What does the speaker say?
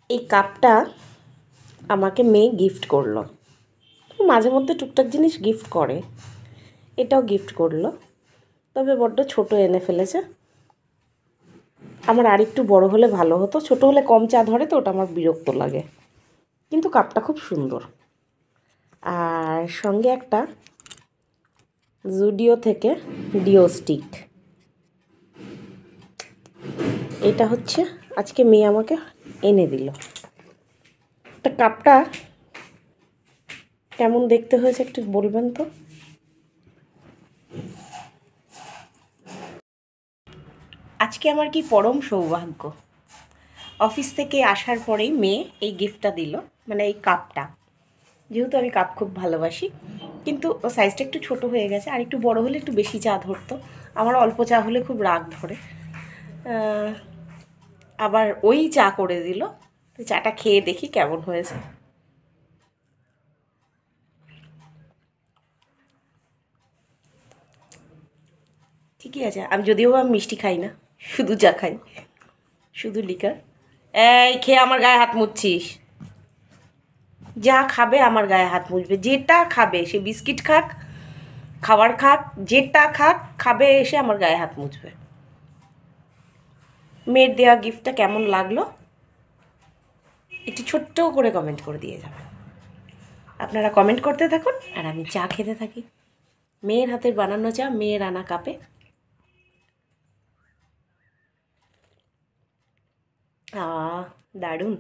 এই কাপটা আমাকে মেয়ে গিফট করলো। মাঝে মধ্যে টুকটাক জিনিস গিফট করে, এটাও গিফট করলো, তবে বড্ড ছোট এনে ফেলেছে। আমার আরেকটু বড় হলে ভালো হতো, ছোট হলে কম চা ধরে তো, ওটা আমার বিরক্ত লাগে। কিন্তু কাপটা খুব সুন্দর। আর সঙ্গে একটা জুডিও থেকে ডিও স্টিক। এটা হচ্ছে আজকে মেয়ে আমাকে এনে দিল। তা কাপটা কেমন দেখতে হয়েছে একটু বলবেন তো? আজকে আমার কি পরম সৌভাগ্য, অফিস থেকে আসার পরেই মেয়ে এই গিফটটা দিল, মানে এই কাপটা। যেহেতু আমি কাপ খুব ভালোবাসি, কিন্তু সাইজটা একটু ছোট হয়ে গেছে, আর একটু বড় হলে একটু বেশি চা ধরতো। আমার অল্প চা হলে খুব রাগ ধরে। আবার ওই চা করে দিল, তো চাটা খেয়ে দেখি কেমন হয়েছে। ঠিকই আছে, আমি মিষ্টি খাই না, শুধু চা খাই, শুধু লিকার। এই খেয়ে আমার গায়ে হাত মুছছিস? যা খাবে আমার গায়ে হাত মুছবে, যেটা খাবে, সে বিস্কিট খাক, খাবার খাক, যেটা খাক, খাবে এসে আমার গায়ে হাত মুছবে। মেয়ের দেওয়া গিফটটা কেমন লাগলো একটু ছোট্ট করে কমেন্ট করে দিয়ে যাবেন। আপনারা কমেন্ট করতে থাকুন আর আমি চা খেতে থাকি, মেয়ের হাতের বানানো চা, মেয়ের আনা কাপে। দারুণ।